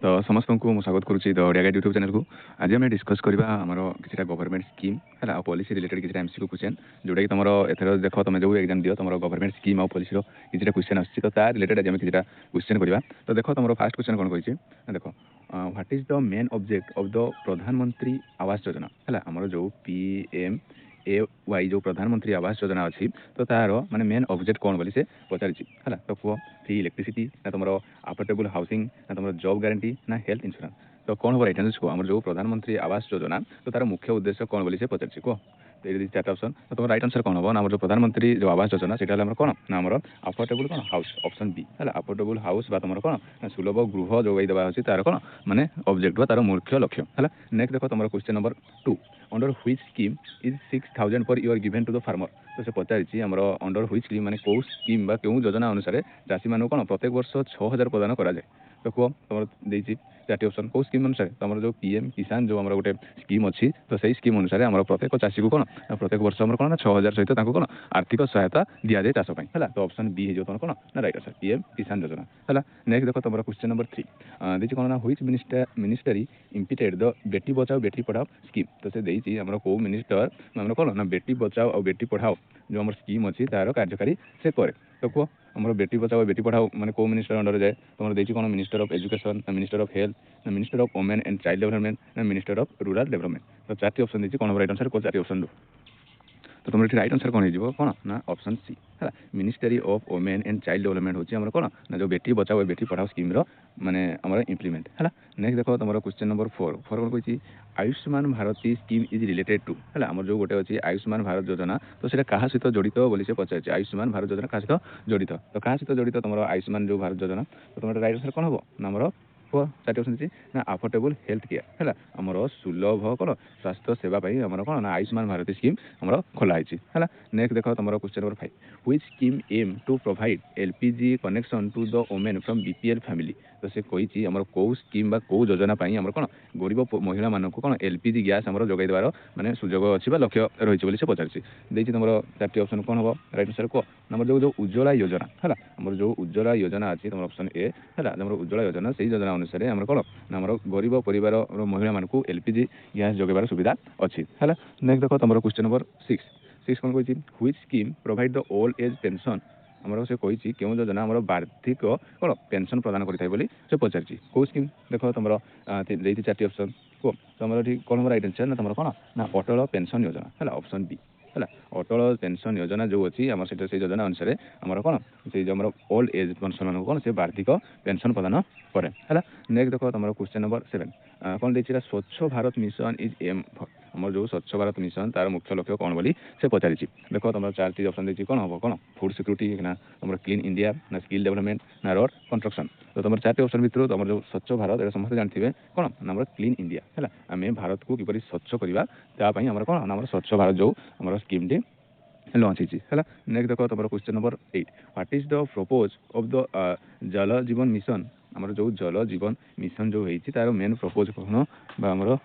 तो समस्त को स्वागत करुच्ची the Odia guide YouTube channel को। आज आम डिस्कस करवा आमर किसी गवर्नमेंट स्कीम है पॉलिसी रिलेटेड किसी एमसीक्यू क्वेश्चन जोटा कि तुम एथर देख तुम जो एग्जाम दियो तुम गवर्नमेंट स्कीम और पॉलिसी किसी क्वेश्चन आसी तो तार रिलेटेड आज आम किसी क्वेश्चन करवा। तो देख तुम फास्ट क्वेश्चन कौन कही देख what is the main object of the प्रधानमंत्री आवास योजना है आमर जो पीएम ए वाई जो प्रधानमंत्री आवास योजना अच्छी तो तार माने मेन ऑब्जेक्ट कौन बोली से पचारि है तो कह फ्री इलेक्ट्रिसिटी ना तुम अफोर्डेबल हाउसिंग ना तुम जॉब गारंटी ना हेल्थ इंश्योरेंस। तो कौन हम राइट आंसर को आम जो प्रधानमंत्री आवास योजना तो तार मुख्य उद्देश्य कौन बोली से पचारि कह। तो ये चार ऑप्शन तो तुम राइट आंसर कौन हम ना जो प्रधानमंत्री जो आवास योजना से कौन ना आम अफोर्डेबल कौन हाउस ऑप्शन बी है अफोर्डेबल हाउस तुम कौन ना सुलभ गृह जोगाई देवा अच्छी तार कौन माने ऑब्जेक्ट तार मुख्य लक्ष्य है। नेक्स्ट देख तुम question number 2 under which scheme is 6000 per year given to the farmer. तो से पचारि आमर अंडर व्हिच स्कीम माने कौ स्कीम बा क्यों योजना अनुसार चाषी मानू कौन प्रत्येक वर्ष 6000 प्रदान करा जाए। तो कह तुम देती चार्टी ऑप्शन कौ स्कीम अनुसार तुम जो पीएम किसान जो आमर गोटे स्कीम अच्छी तो सही स्कीम अनुसार आम प्रत्येक चाषी को कौन प्रत्येक वर्ष आम कौन 6000 सहित कौन आर्थिक सहायता दि जाए चाष है। तो ऑप्शन बी है तुम कौन ना राइट आंसर पीएम किसान योजना है। नेक्स्ट देख तुम क्वेश्चन नंबर 3 देखिए कौन ना which ministry इम्पिटेड the Beti Bachao Beti Padhao scheme. तो से देखिए आम कौ मिनिस्टर आम कौन ना बेटी बचाओ और बेटी पढ़ाओ जो आम स्कीम अच्छी तार कार्यकारी से करे। तो कह आम बेटी बचाओ बेटी पढ़ाओ मैंने कौ मिनिस्टर अंडर जाए तुम देखिए कौन मिनिस्टर ऑफ एजुकेशन ना मिनिस्टर ऑफ हेल्थ ना minister of women and child development ना मिनिस्टर ऑफ रूरल डेवलपमेंट। तो चार ऑप्शन देखिए कौन राइट आंसर को चार ऑप्शन दो। तो तुम राइट आंसर कौन हो कौन ना ऑप्शन सी है ministry of women and child development होची कौन ना जो बेटी बचाओ बेटी पढ़ाओ स्कीम माने आमर इम्प्लीमेंट है। नेक्स्ट देखो तुम क्वेश्चन नंबर 4 कौन कही Ayushman Bharat scheme is related to है आमर जो गोटे अच्छी आयुष्मान भारत योजना तो सीटा क्या सहित जड़ित बोली से पचार आयुष्मान भारत योजना क्या सहित जड़ित तो क्या सहित जड़ित तुम आयुष्मान जो भारत योजना तो तुम राइट आंसर कौन हम ना आमर चार ऑप्शन अच्छी ना अफोर्डेबल हेल्थ केयर है आमर सुलभ कौन स्वास्थ्य सेवा आमर कौन ना आयुष्मान भारती स्कीम आमर खोलाई है। नेक्स्ट देख तुम question number 5 which scheme aim to provide LPG connection to the women from BPL family. तो से कही आमर कौ स्कीम कौ योजना आमर कौन गरीब महिला मानक कौन एलपीजी गैस आमर जोगाई देवार माने सुजोग अच्छी लक्ष्य रही से पचार देखिए तुम चार ऑप्शन कौन हम राइट आंसर कह नंबर जो उज्ज्वला योजना है आमर जो उज्ज्वला योजना अच्छी तुम ऑप्शन ए है उज्ज्वला योजना से योजना अनुसार आमर कौन आमर गरीब परिवार महिला मानक एलपीजी गैस जोगाइबार सुविधा अच्छी है। नेक्स्ट देख तुम क्वेश्चन नंबर 6 कौन कही which scheme provide the old age pension आमर से कही क्यों योजना आमर वार्षिक कौन पेंशन प्रदान करता है से पचार कौ स्कीम देख तुम चार ऑप्शन को तुम कौन हम राइट आंसर ना तुम कौन ना अटल पेंशन योजना है ऑप्शन बी है अटल पेंशन योजना जो अच्छी आम से योजना अनुसार आमर कौन से आम ओल्ड एज पेंशन मान कौन से वार्षिक पेंशन प्रदान करे है। नेक्स्ट देख तुम क्वेश्चन नंबर 7 कौन देखिए स्वच्छ भारत मिशन इज एम आम जो स्वच्छ भारत मिशन तार मुख्य लक्ष्य कौन बोली से पचारि देख तुम चार चीज ऑप्शन देखिए कौन हम कौन फूड सिक्योरिटी ना तुम क्लीन इंडिया ना स्किल डेवलपमेंट ना रोड कंस्ट्रक्शन। तो तुम चार ऑप्शन भितर तुम जो स्वच्छ भारत ये समस्त जानते कौन आम क्लीन इंडिया है आम भारत को किपरि स्वच्छ करवा आमर कौन आम स्वच्छ भारत जो आम स्कीम टी लॉन्च है। नेक्स्ट देख तुम question number 8 what is the purpose of the जल जीवन मिशन आमर जो जल जीवन मिशन जो होती तार मेन प्रपोज कौन आमर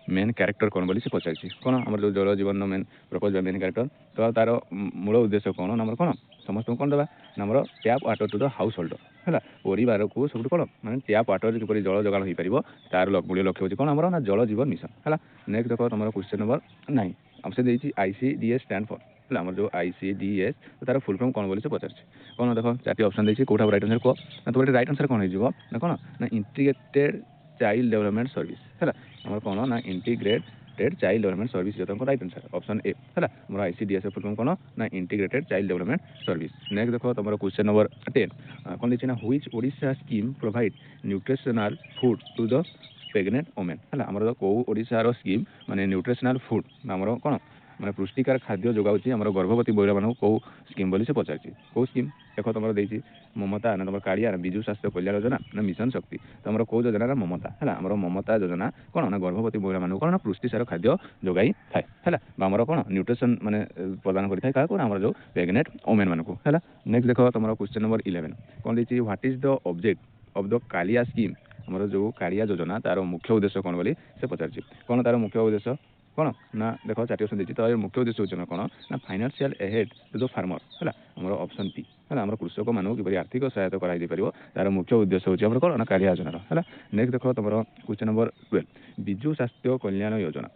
मेन क्यारेक्टर कौन बोली से पचारि कौन आमर जो जल जीवन मेन प्रपोज मेन क्यारेक्टर तो तार मूल उद्देश्य कौन आमर कौन समस्त कौन देवा आमर tap water to the house holder है परिवार को सब कौन मैंने टैप वाटर किपरि जल जोगाण हो पार तार मूल्य लक्ष्य होती कौन आमर ना जल जीवन मिशन है। नेक्स्ट देख तुम क्वेश्चन नंबर 9 हमसे देखिए आईसीडीएस स्टैंड फॉर है आमर जो आईसीडीएस तो तार फुल फॉर्म कौन बोली से पचार कौन देख चार ऑप्शन देखिए कौटा राइट आंसर कह ना तुम राइट आंसर कौन हो कौन ना इंटीग्रेटेड चाइल्ड डेवलपमेंट सर्विस है आमर कौन ना इंटीग्रेटेड चाइल्ड डेवलपमेंट सर्विस जो तुमको राइट आंसर ऑप्शन ए है आमर आईसीडीएस फुल फॉर्म कौन ना integrated child development service. Next देख तुम क्वेश्चन नंबर 10 कौन देखिए ना which Odisha scheme provide nutritional food to the pregnant women है आमर कौ ओडिशार स्कीम माने न्यूट्रिशनल फूड आमर कौन मैंने पुष्टिकार खाद्य जोगाऊँगी आम गर्भवती महिला मानक कौ स्कीम बोली से पचार कौ स्कीम देख तुम देखिए ममता ना तुम कालिया ना विजु स्वास्थ्य कल्याण योजना ना मिशन शक्ति तो आम कौ योजना ना ममता है आम ममता योजना कौन ना गर्भवती महिला मानक कौन ना पुष्टिसार खाद्य जोगाई थाए है आमर कौन न्यूट्रिशन माने प्रदान करता है क्या आम जो प्रेग्नेंट वुमेन मानक है। नेक्स्ट देख तुम क्वेश्चन नंबर 11 कौन देखिए what is the object of the Kalia scheme आमर जो कालिया योजना तार मुख्य उद्देश्य कौन बोली से पचार कौन तार मुख्य उद्देश्य कौन ना देख चार ऑप्शन देखिए तो मुख्य उद्देश्य होना कौन ना financial aid to the farmer है आम ऑप्शन पी है आम कृषक मानक किपरि आर्थिक सहायता कर तार मुख्य उद्देश्य होकर कौन ना कालिया योजना है नेक्स्ट देख तुम क्वेश्चन नंबर 12 विजु स्वास्थ्य कल्याण योजना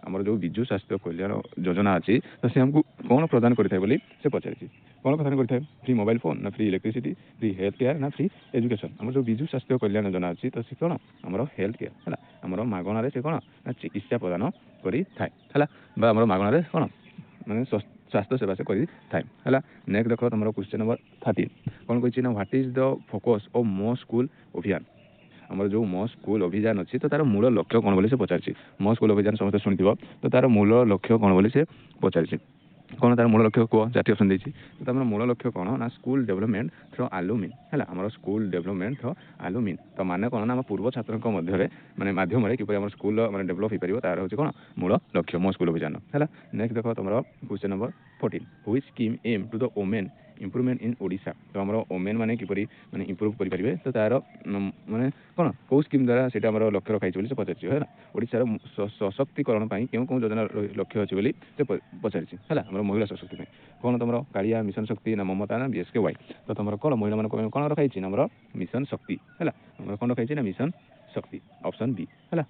आमर जो विजु स्वास्थ्य कल्याण योजना अच्छी तो सी आमको कौन प्रदान करें बोली से पचारि कौन प्रदान करें फ्री मोबाइल फोन ना free electricity free health care ना फ्री एजुकेशन आम जो विजु स्वास्थ्य कल्याण योजना अच्छी तो सी कौन आमर हेल्थ केयर है आमर मागणार से कौन ना चिकित्सा प्रदान करें आमर मागणार कौन मैंने स्वास्थ्य सेवा से करें है नेक्स्ट देख तुम क्वेश्चन नंबर 13 कौन कही ना what is the focus of मो स्कूल अभियान आमर जो मो स्कूल अभियान अच्छी तो तार मूल लक्ष्य कौन बोली से पचारि मो स्कूल अभियान समस्त शुणी तो तार मूल लक्ष्य कौन बोली से पचारि कौन तार मूल लक्ष्य कह चार ऑप्शन देती तो आम मूल लक्ष्य कौन ना स्कूल डेवलपमेंट थ्रो आलुमिन है आम स्कूल डेवलपमेंट थ्रो आलुमिन तो माने कौन ना आम पूर्व छात्रों मध्य माने माध्यम किपर आम स्कूल मैंने डेभलप हो पार तार हूँ कौन मूल लक्ष्य मो स्कूल अभियान है नेक्स्ट देख तुम question number 14 which scheme aim to the women improvement in Odisha तो आम वोमेन मैंने किपरि माने इम्प्रुव करेंगे तो तार माने कौन कौ स्कीम द्वारा से लक्ष्य रखाई बोली से पचारि है ओडिशार सशक्तिकरण क्यों कौन योजना लक्ष्य अच्छी बोली से पचारि है आम महिला सशक्ति कौन तुम कालिया मिशन शक्ति ना ममता ना BSKY तो तुम कौन महिला मान कौन रखाई आम मिशन शक्ति है कौन रखाई ना मिशन शक्ति ऑप्शन बी है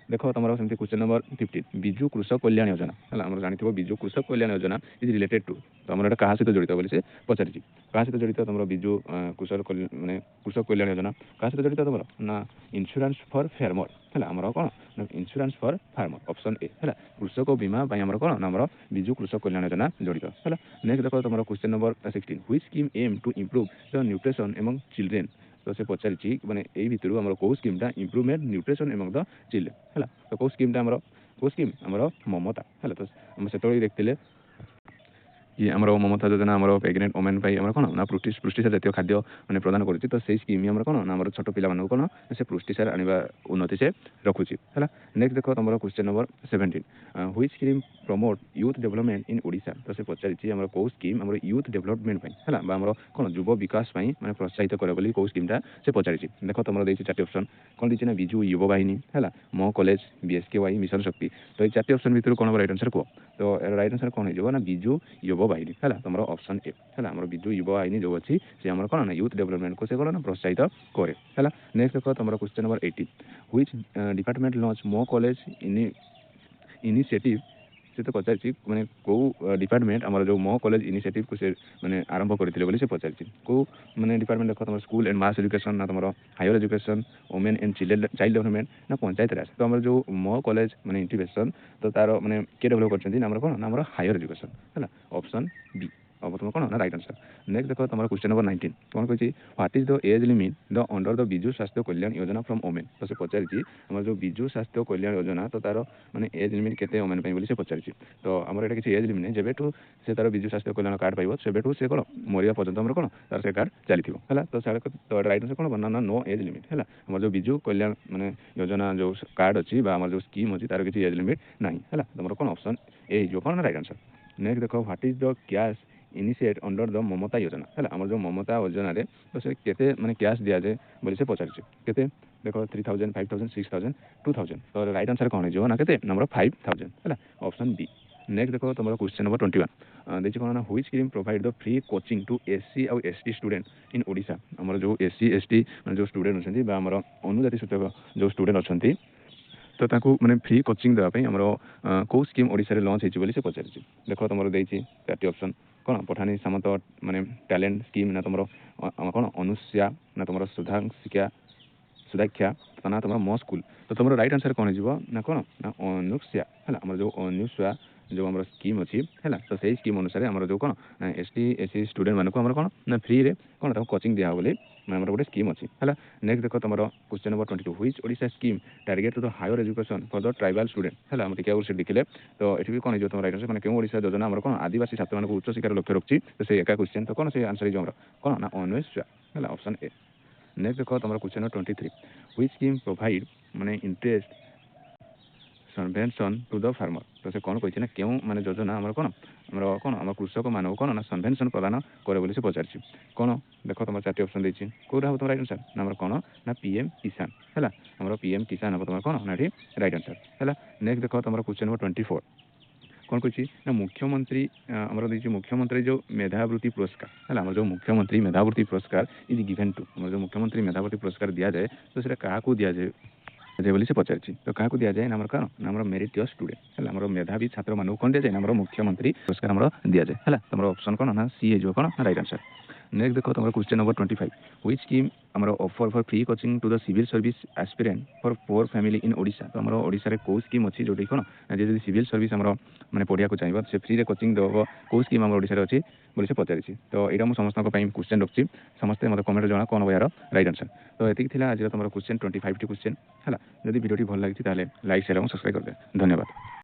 देख तुम सेमती क्वेश्चन नंबर 15 विजु कृषक कल्याण योजना है आम जानी विजु कृषक Kalyan Yojana is related to तो आम क्या सहित जड़ित बोली से पचारि क्या सहित जड़ित तुम विजु कृषक मैंने कृषक कल्याण योजना क्या सहित जड़ित तुम ना इंश्योरेंस फॉर फार्मर है आमर कौन insurance for farmer option A है कृषक बीमा आमर कौन आमर विजु कृषक कल्याण योजना जड़ित है नेक्स्ट देख तुम question number 16 which scheme aim to improve the nutrition among children तो से पचारि मैंने यही भितर आम कौ स्कीमटा improvement nutrition among the children है तो कौ स्कीमटा आमर कौ स्कीम आमर ममता है तो आम से देखते कि आम ममता योजना आम प्रेग्नेंट वोमेन आम कौन ना पुष्टिसार जातीय खाद्य मैंने प्रदान करुच्ची तो सही स्कीम आम कौन ना आम छोट पिला कौन से पुष्टिसार आने उन्नति से रखुच्छी है नेक्स्ट देख तुम question number 17 which scheme promote youth development in Odisha तो से पचारि आम कौ स्कीम आम यूथ डेवलपमेंट है आम कौन युव विकास मैंने प्रोत्साहित करे बोली कौ स्कीमटा से पचारि देख तुम देखिए चार ऑप्शन कौन देना विजु युव वाहिनी है मो कॉलेज BSKY मिशन शक्ति तो ये चार ऑप्शन भितर कौन राइट आंसर कह तो राइट आंसर कौन हो ना विजु युव वाहिनी है तुम ऑप्शन ए है आम विजु युव वाहिनी जो अच्छी से आम कौन ना यूथ डेवलपमेंट को से कौन ना प्रोत्साहित करे है नेक्स्ट देख तुम question number 18 which department launch मो कॉलेज इनिशिएटिव से तो पचारि मैंने कौ डिपार्टमेंट आम जो मो कॉलेज इनिशिएटिव को से मैंने आरंभ करते बोली से पचारि कौ मैंने डिपार्टमेंट देख तुम स्कूल एंड मास एजुकेशन ना तुम higher education women and child development ना पंचायत राज तो आम जो मो कॉलेज मैंने इंटीग्रेशन तो तार मैंने किए डेभलप कर कौन ना हायर एजुकेशन है ऑप्शन बी अब तुम कौन ना राइट आंसर नेक्स्ट देख तुम क्वेश्चन नंबर 19 कौन कही what is the age limit the under the Biju स्वास्थ्य कल्याण योजना फ्रॉम वोमेन तो से पचारि आम जो विजु स्वास्थ्य कल्याण योजना तो तार मैंने एज लिमिट केते वोमेन बोली से पचारि तो आमर एटा किसी एज लिमिट नहीं जेबेठू से तार विजु स्वास्थ्य कल्याण कार्ड पाइब सेबेठू से कौन मरिया पर्यंत आम कौन तार से कार्ड चली है तो राइट आंसर कौन बना नो एज लिमिट है आम जो विजु कल्याण मैंने योजना जो कार्ड अच्छी आम जो स्कीम अच्छी तार किसी एज लिमिट ना है तुम कौन ऑप्शन ए जो कौन राइट आंसर नेक्स्ट देख what is the cash initiate under the Mamata योजना है आम जो ममता योजना रे तो से केते माने कैश दिया जाए बोली से पचारि केते देखो 3000 5000 6000 2000 तो राइट आंसर कौन हो ना केते नंबर 5000 है ऑप्शन बी नेक्स्ट देखो तुम क्वेश्चन नंबर 21 देखिए कौन ना which scheme provide the free coaching to SC और ST स्टूडेंट इन ओडिशा आम जो SC ST जो स्टूडेंट अच्छा आम अनुजाति सूचक जो स्टूडेंट अच्छा तो ताकू मैंने फ्री कोचिंग देवाई आमर कौ स्कीम ओडिशा रे लॉन्च होती से पचारि देख तुम देखिए चार ऑप्शन कौन पठानी सामंत माने टैलेंट स्कीम ना तुम कौन अनुष्या ना तुम सुधाख्या ना तुम मो स्कूल तो तुम राइट आंसर कौन हो ना कौन ना अनुष्या है आम जो अनुष्या जो आम स्कीम अच्छी है तो सही स्कीम अनुसार आम जो कौन ST SC स्टूडेंट मानक आम कौन ना फ्री रे कौन कोचिंग दिया बोली आम गोटे स्कीम अच्छी है नेक्स्ट देख तुम question number 22 which Odisha scheme target to the higher education for the tribal student है आम टिका से देखिले तो ये कौन हो तुम राइट आंसर मैंने क्यों ओडिशा योजना आम कौन आदिवासी छात्र मान उच्च शिक्षार लक्ष्य रखी तो से एका क्वेश्चन तो कौन से आंसर हो कौन ना अनुष्या है ऑप्शन ए नेक्स्ट देख तुम question number 23 which scheme provide माने इंटरेस्ट ସବଭେନ୍ସନ୍ ଟୁ ଦ ଫାର୍ମର। ତ ସେ କ'ଣ କହିଛି ନା କେଉଁ ମାନେ ଯୋଜନା ଆମର କ'ଣ ଆମ କୃଷକମାନଙ୍କୁ କ'ଣ ନା ସବଭେନ୍ସନ୍ ପ୍ରଦାନ କରେ ବୋଲି ସେ ପଚାରିଛି। କ'ଣ ଦେଖ ତୁମର 4ଟି ଅପସନ୍ ଦେଇଛି, କେଉଁଟା ହେବ ତୁମର ରାଇଟ୍ ଆନ୍ସର୍ ନା ଆମର କ'ଣ ନା PM କିଷାନ ହେଲା। ଆମର PM କିଷାନ ହେବ ତୁମର କ'ଣ ନା ଏଠି ରାଇଟ୍ ଆନ୍ସର୍ ହେଲା। ନେକ୍ସଟ ଦେଖ ତୁମର କ୍ୱେଶ୍ଚନ୍ ନମ୍ବର 24 କ'ଣ କହିଛି ନା ମୁଖ୍ୟମନ୍ତ୍ରୀ ଆମର ଦେଇଛି ମୁଖ୍ୟମନ୍ତ୍ରୀ ଯେଉଁ ମେଧାବୃତ୍ତି ପୁରସ୍କାର ହେଲା। ଆମର ଯେଉଁ ମୁଖ୍ୟମନ୍ତ୍ରୀ ମେଧାବୃତ୍ତି ପୁରସ୍କାର ଇଜ୍ ଗିଭେନ୍ ଟୁ, ଆମର ଯେଉଁ ମୁଖ୍ୟମନ୍ତ୍ରୀ ମେଧାବୃତ୍ତି ପୁରସ୍କାର ଦିଆଯାଏ ତ ସେଇଟା କାହାକୁ ଦିଆଯାଏ ବୋଲି ସେ ପଚାରିଛି। ତ କାହାକୁ ଦିଆଯାଏ ନା ଆମର କ'ଣ ନା ଆମର ମେରିଟିୟସ୍ ଷ୍ଟୁଡେଣ୍ଟ ହେଲା। ଆମର ମେଧାବୀ ଛାତ୍ରମାନଙ୍କୁ କ'ଣ ଦିଆଯାଏ ନା ଆମର ମୁଖ୍ୟମନ୍ତ୍ରୀ ପୁରସ୍କାର ଆମର ଦିଆଯାଏ ହେଲା। ତୁମର ଅପସନ୍ କ'ଣ ନା ସି ହେଇଯିବ କ'ଣ ନା ରାଇଟ୍ ଆନ୍ସର୍। ନେକ୍ସଟ ଦେଖ ତୁମର କ୍ୱେଶ୍ଚନ୍ ନମ୍ବର 25 ହୁଇଚ୍ ସ୍କିମ୍ ଆମର offer for free coaching to the civil service aspirant for poor family in Odisha. ତ ଆମର ଓଡ଼ିଶାରେ କେଉଁ ସ୍କିମ୍ ଅଛି ଯେଉଁଠି କ'ଣ ନା ଯଦି ସିଭିଲ୍ ସର୍ଭିସ୍ ଆମର ମାନେ ପଢ଼ିବାକୁ ଚାହିଁବ ସେ ଫ୍ରିରେ କୋଚିଂ ଦେବ, କେଉଁ ସ୍କିମ୍ ଆମର ଓଡ଼ିଶାରେ ଅଛି ବୋଲି ସେ ପଚାରିଛି। ତ ଏଇଟା ମୁଁ ସମସ୍ତଙ୍କ ପାଇଁ କ୍ୱେଶ୍ଚନ୍ ରଖିଛି, ସମସ୍ତେ ମୋତେ କମେଣ୍ଟରେ ଜଣା କ'ଣ ହେବ ଏହାର ରାଇଟ୍ ଆନ୍ସର୍। ତ ଏତିକି ଥିଲା ଆଜିର ତୁମର କ୍ୱେଶ୍ଚନ୍ 25ଟି କ୍ୱେଶ୍ଚନ୍ ହେଲା। ଯଦି ଭିଡ଼ିଓଟି ଭଲ ଲାଗିଛି ତାହେଲେ ଲାଇକ୍ ସେୟାର ଏବଂ ସବସ୍କ୍ରାଇବ୍ କରିଦେବେ। ଧନ୍ୟବାଦ।